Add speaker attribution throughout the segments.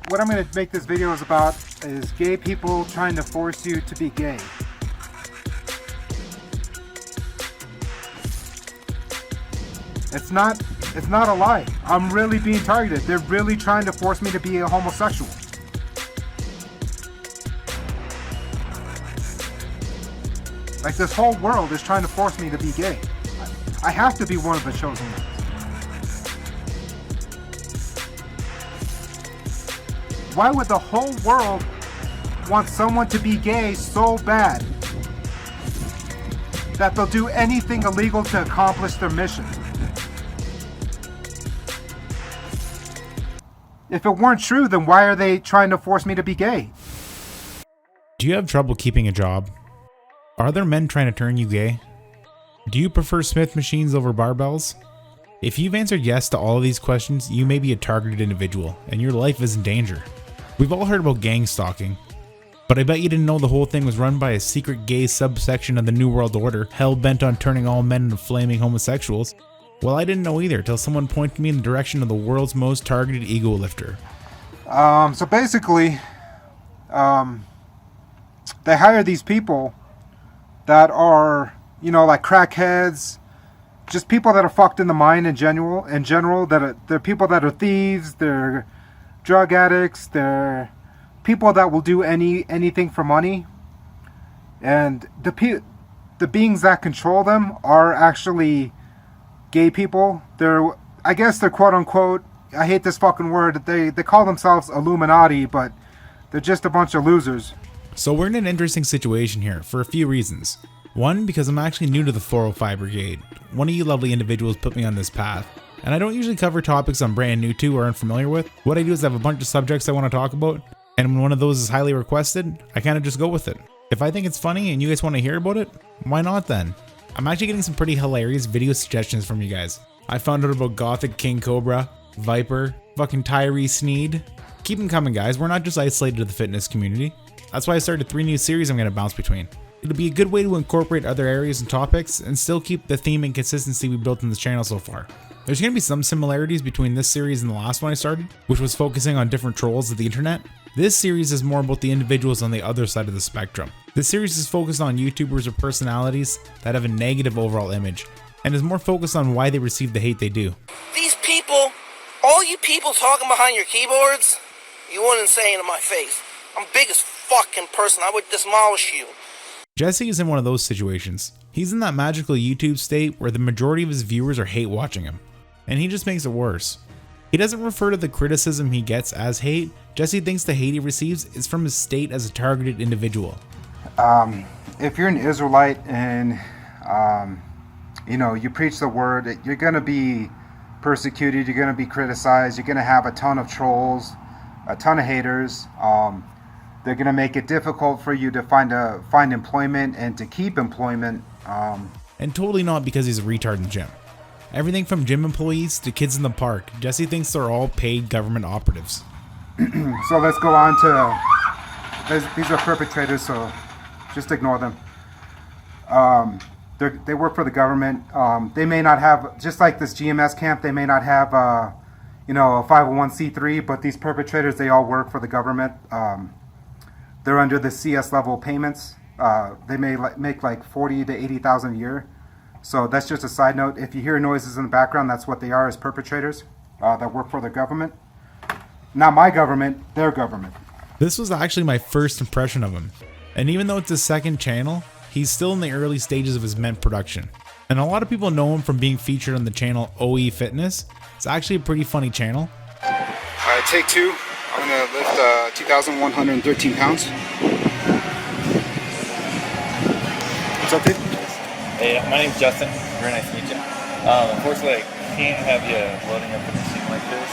Speaker 1: what I'm going to make this video is about is gay people trying to force you to be gay. It's not a lie. I'm really being targeted. They're really trying to force me to be a homosexual. Like, this whole world is trying to force me to be gay. I have to be one of the chosen ones. Why would the whole world want someone to be gay so bad that they'll do anything illegal to accomplish their mission? If it weren't true, then why are they trying to force me to be gay?
Speaker 2: Do you have trouble keeping a job? Are there men trying to turn you gay? Do you prefer Smith machines over barbells? If you've answered yes to all of these questions, you may be a targeted individual, and your life is in danger. We've all heard about gang stalking, but I bet you didn't know the whole thing was run by a secret gay subsection of the New World Order, hell-bent on turning all men into flaming homosexuals. Well, I didn't know either till someone pointed me in the direction of the world's most targeted ego lifter.
Speaker 1: So basically, they hire these people that are, like crackheads, just people that are fucked in the mind in general, that they're people that are thieves, they're drug addicts, they're people that will do anything for money. And the beings that control them are actually gay people. I guess they're quote unquote, I hate this fucking word, they call themselves Illuminati, but they're just a bunch of losers.
Speaker 2: So we're in an interesting situation here for a few reasons. One, because I'm actually new to the 405 Brigade. One of you lovely individuals put me on this path, and I don't usually cover topics I'm brand new to or unfamiliar with. What I do is I have a bunch of subjects I want to talk about, and when one of those is highly requested, I kind of just go with it. If I think it's funny and you guys want to hear about it, why not then? I'm actually getting some pretty hilarious video suggestions from you guys. I found out about Gothic King Cobra, Viper, fucking Tyree Sneed. Keep them coming, guys. We're not just isolated to the fitness community. That's why I started 3 new series I'm going to bounce between. It'll be a good way to incorporate other areas and topics and still keep the theme and consistency we built in this channel so far. There's going to be some similarities between this series and the last one I started, which was focusing on different trolls of the internet. This series is more about the individuals on the other side of the spectrum. This series is focused on YouTubers or personalities that have a negative overall image, and is more focused on why they receive the hate they do.
Speaker 3: These people, all you people talking behind your keyboards, you wouldn't say it in my face. I'm biggest fucking person, I would demolish you.
Speaker 2: Jesse is in one of those situations. He's in that magical YouTube state where the majority of his viewers are hate watching him, and he just makes it worse. He doesn't refer to the criticism he gets as hate. Jesse thinks the hate he receives is from his state as a targeted individual.
Speaker 1: If you're an Israelite and you preach the word, you're going to be persecuted, you're going to be criticized, you're going to have a ton of trolls, a ton of haters. They're going to make it difficult for you to find employment and to keep employment.
Speaker 2: And totally not because he's a retard in the gym. Everything from gym employees to kids in the park, Jesse thinks they're all paid government operatives.
Speaker 1: So let's go on to, these are perpetrators, so just ignore them. They work for the government. They may not have, just like this GMS camp, they may not have a 501c3, but these perpetrators, they all work for the government. They're under the CS level payments. They may make like 40 to 80,000 a year. So that's just a side note. If you hear noises in the background, that's what they are, as perpetrators that work for the government. Not my government, their government.
Speaker 2: This was actually my first impression of him. And even though it's his second channel, he's still in the early stages of his Ment production. And a lot of people know him from being featured on the channel OE Fitness. It's actually a pretty funny channel.
Speaker 1: Alright, take 2. I'm going to lift 2,113 pounds. What's up, dude?
Speaker 4: Hey, my name's Justin. Very nice to meet you. Unfortunately, I can't have you loading up a machine like this.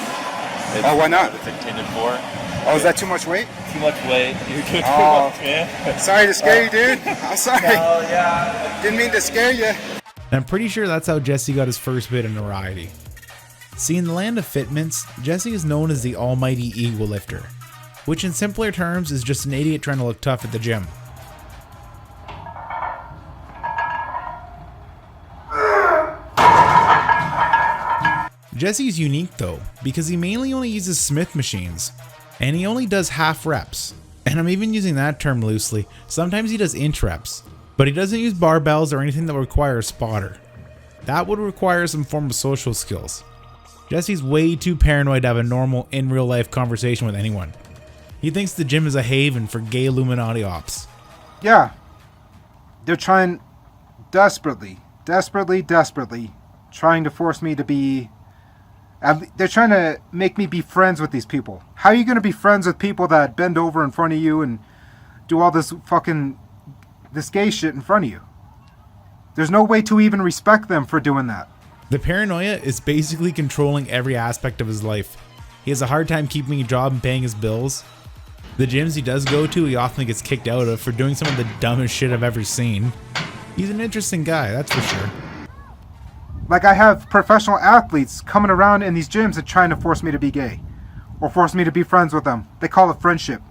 Speaker 1: Why not?
Speaker 4: It's intended for.
Speaker 1: Oh, is that too much weight?
Speaker 4: Too much weight. You're doing too much, man.
Speaker 1: Sorry to scare you, dude. I'm sorry.
Speaker 4: Oh, yeah.
Speaker 1: Didn't mean to scare you.
Speaker 2: And I'm pretty sure that's how Jesse got his first bit of notoriety. See, in the land of fitments, Jesse is known as the almighty ego lifter, which in simpler terms is just an idiot trying to look tough at the gym. Jesse's unique though, because he mainly only uses Smith machines. And he only does half reps. And I'm even using that term loosely. Sometimes he does inch reps. But he doesn't use barbells or anything that would require a spotter. That would require some form of social skills. Jesse's way too paranoid to have a normal, in real life conversation with anyone. He thinks the gym is a haven for gay Illuminati ops.
Speaker 1: Yeah. They're trying desperately trying to force me to be... They're trying to make me be friends with these people. How are you going to be friends with people that bend over in front of you and do all this gay shit in front of you? There's no way to even respect them for doing that.
Speaker 2: The paranoia is basically controlling every aspect of his life. He has a hard time keeping a job and paying his bills. The gyms he does go to, he often gets kicked out of for doing some of the dumbest shit I've ever seen. He's an interesting guy, that's for sure.
Speaker 1: Like, I have professional athletes coming around in these gyms and trying to force me to be gay. Or force me to be friends with them. They call it friendship.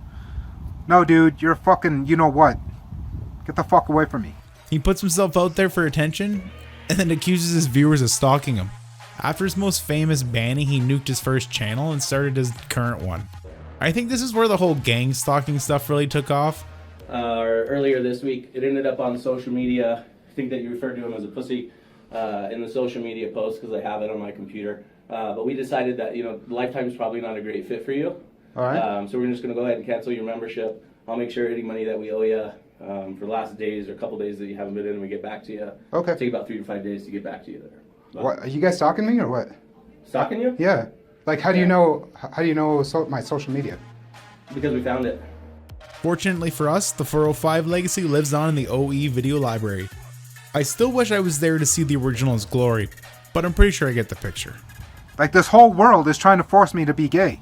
Speaker 1: No, dude, you're fucking you know what. Get the fuck away from me.
Speaker 2: He puts himself out there for attention, and then accuses his viewers of stalking him. After his most famous banning, he nuked his first channel and started his current one. I think this is where the whole gang stalking stuff really took off.
Speaker 5: Earlier this week, it ended up on social media. I think that you referred to him as a pussy in the social media post because I have it on my computer. But we decided that, Lifetime's probably not a great fit for you.
Speaker 1: All right.
Speaker 5: So we're just going to go ahead and cancel your membership. I'll make sure any money that we owe you for the last days or a couple days that you haven't been in, we get back to you.
Speaker 1: Okay.
Speaker 5: Take about 3 to 5 days to get back to you there. But
Speaker 1: What, are you guys stalking me or what?
Speaker 5: stalking you?
Speaker 1: Yeah. Like, how do you know my social media?
Speaker 5: Because we found it.
Speaker 2: Fortunately for us, the 405 legacy lives on in the OE video library. I still wish I was there to see the original's glory, but I'm pretty sure I get the picture.
Speaker 1: Like, this whole world is trying to force me to be gay.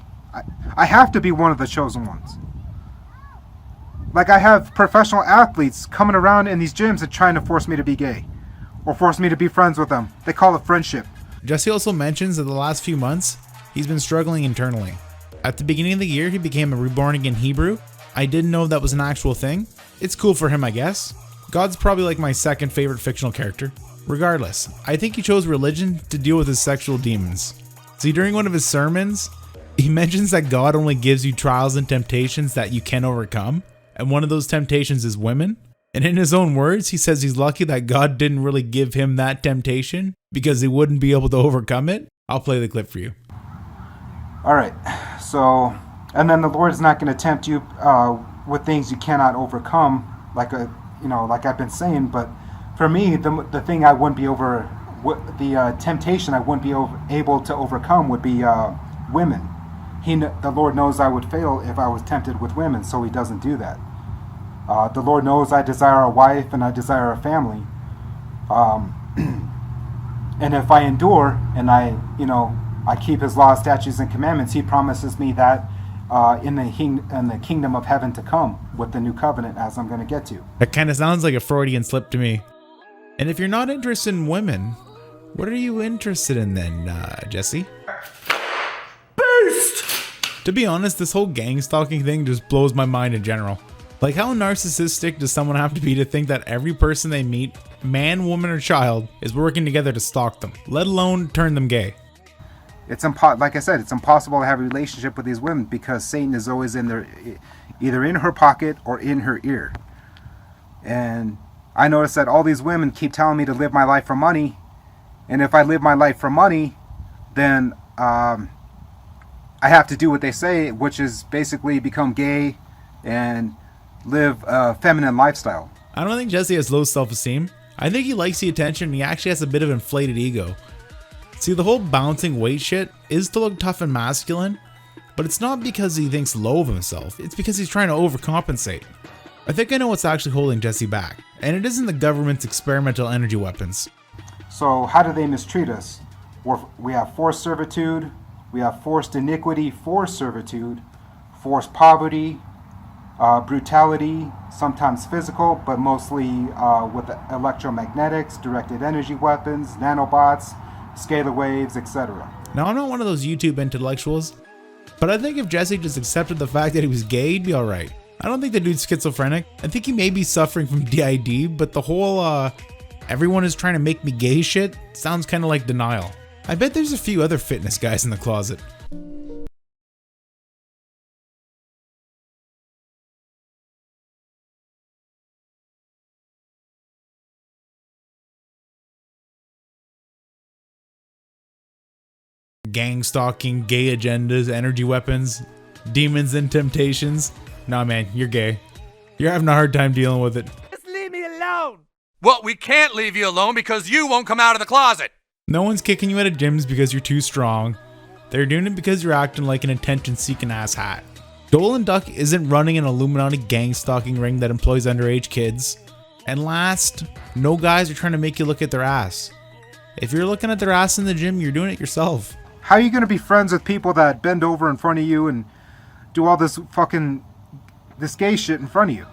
Speaker 1: I have to be one of the chosen ones. Like, I have professional athletes coming around in these gyms and trying to force me to be gay. Or force me to be friends with them. They call it friendship.
Speaker 2: Jesse also mentions that the last few months, he's been struggling internally. At the beginning of the year, he became a reborn again Hebrew. I didn't know that was an actual thing. It's cool for him, I guess. God's probably like my second favorite fictional character. Regardless, I think he chose religion to deal with his sexual demons. See, during one of his sermons, he mentions that God only gives you trials and temptations that you can overcome. And one of those temptations is women. And in his own words, he says he's lucky that God didn't really give him that temptation because he wouldn't be able to overcome it. I'll play the clip for you.
Speaker 1: All right. So, and then the Lord is not going to tempt you with things you cannot overcome, like I've been saying. But for me, the thing I wouldn't be temptation I wouldn't be able to overcome would be women. The Lord knows I would fail if I was tempted with women, so He doesn't do that. The Lord knows I desire a wife and I desire a family. And if I endure and I keep His laws, statutes, and commandments, He promises me that in the kingdom of heaven to come with the new covenant, as I'm going to get to.
Speaker 2: That kind of sounds like a Freudian slip to me. And if you're not interested in women, what are you interested in then, Jesse?
Speaker 3: Boost!
Speaker 2: To be honest, this whole gang stalking thing just blows my mind in general. Like, how narcissistic does someone have to be to think that every person they meet, man, woman, or child, is working together to stalk them, let alone turn them gay?
Speaker 1: Like I said, it's impossible to have a relationship with these women because Satan is always either in her pocket or in her ear. And I notice that all these women keep telling me to live my life for money. And if I live my life for money, then I have to do what they say, which is basically become gay and live a feminine lifestyle.
Speaker 2: I don't think Jesse has low self-esteem. I think he likes the attention and he actually has a bit of inflated ego. See, the whole bouncing weight shit is to look tough and masculine, but it's not because he thinks low of himself, it's because he's trying to overcompensate. I think I know what's actually holding Jesse back, and it isn't the government's experimental energy weapons.
Speaker 1: So how do they mistreat us? We have forced servitude, we have forced iniquity, forced servitude, forced poverty, brutality, sometimes physical, but mostly with electromagnetics, directed energy weapons, nanobots, scalar waves, etc.
Speaker 2: Now, I'm not one of those YouTube intellectuals, but I think if Jesse just accepted the fact that he was gay, he'd be alright. I don't think the dude's schizophrenic. I think he may be suffering from DID, but the whole, everyone is trying to make me gay shit sounds kind of like denial. I bet there's a few other fitness guys in the closet. gang stalking, gay agendas, energy weapons, demons and temptations. Nah, man, you're gay. You're having a hard time dealing with it.
Speaker 6: Just leave me alone.
Speaker 7: Well, we can't leave you alone because you won't come out of the closet.
Speaker 2: No one's kicking you out of gyms because you're too strong. They're doing it because you're acting like an attention-seeking asshat. Joel and Duck isn't running an Illuminati gang stalking ring that employs underage kids. And last, no guys are trying to make you look at their ass. If you're looking at their ass in the gym, you're doing it yourself.
Speaker 1: How are you going to be friends with people that bend over in front of you and do all this gay shit in front of you?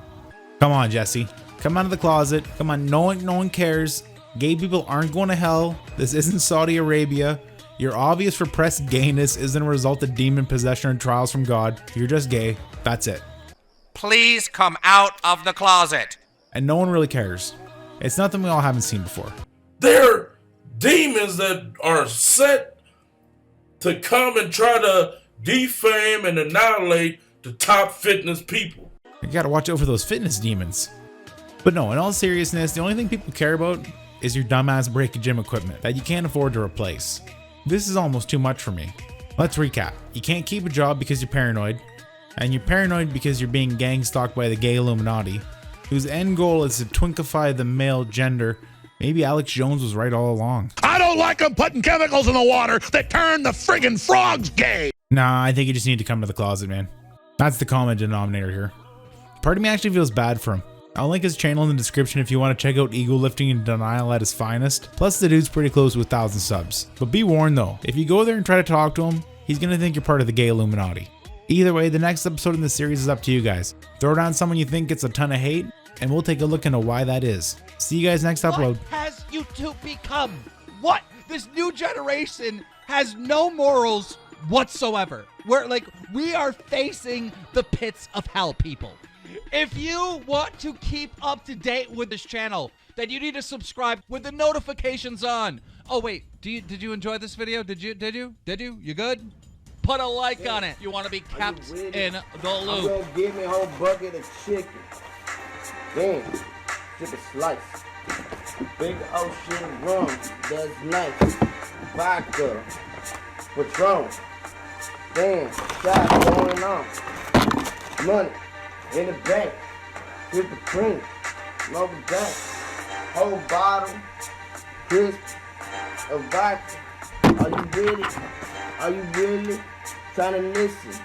Speaker 2: Come on, Jesse. Come out of the closet. Come on, no one cares. Gay people aren't going to hell. This isn't Saudi Arabia. Your obvious repressed gayness isn't a result of demon possession or trials from God. You're just gay. That's it.
Speaker 7: Please come out of the closet.
Speaker 2: And no one really cares. It's nothing we all haven't seen before.
Speaker 8: They're demons that are set to come and try to defame and annihilate the top fitness people.
Speaker 2: You gotta watch out for those fitness demons. But no, in all seriousness, the only thing people care about is your dumbass break gym equipment that you can't afford to replace. This is almost too much for me. Let's recap. You can't keep a job because you're paranoid, and you're paranoid because you're being gang stalked by the gay Illuminati, whose end goal is to twinkify the male gender. Maybe Alex Jones was right all along.
Speaker 9: I don't like them putting chemicals in the water that turn the friggin' frogs gay.
Speaker 2: Nah, I think you just need to come to the closet, man. That's the common denominator here. Part of me actually feels bad for him. I'll link his channel in the description if you want to check out ego lifting and denial at his finest. Plus, the dude's pretty close to 1,000 subs. But be warned though, if you go there and try to talk to him, he's gonna think you're part of the gay Illuminati. Either way, the next episode in the series is up to you guys. Throw down someone you think gets a ton of hate, and we'll take a look into why that is. See you guys next upload.
Speaker 6: What has YouTube become? What? This new generation has no morals whatsoever. We are facing the pits of hell, people. If you want to keep up to date with this channel, then you need to subscribe with the notifications on. Oh wait, did you enjoy this video? Did you? You good? Put a like on it. You want to be kept in the loop.
Speaker 10: I'm gonna give me a whole bucket of chicken. Damn, just a slice. Big ocean rum, that's nice. Vodka, Patron. Damn, shot going on. Money in the bank. With the cream, love that. Whole bottle, crisp, of vodka. Are you really trying to listen?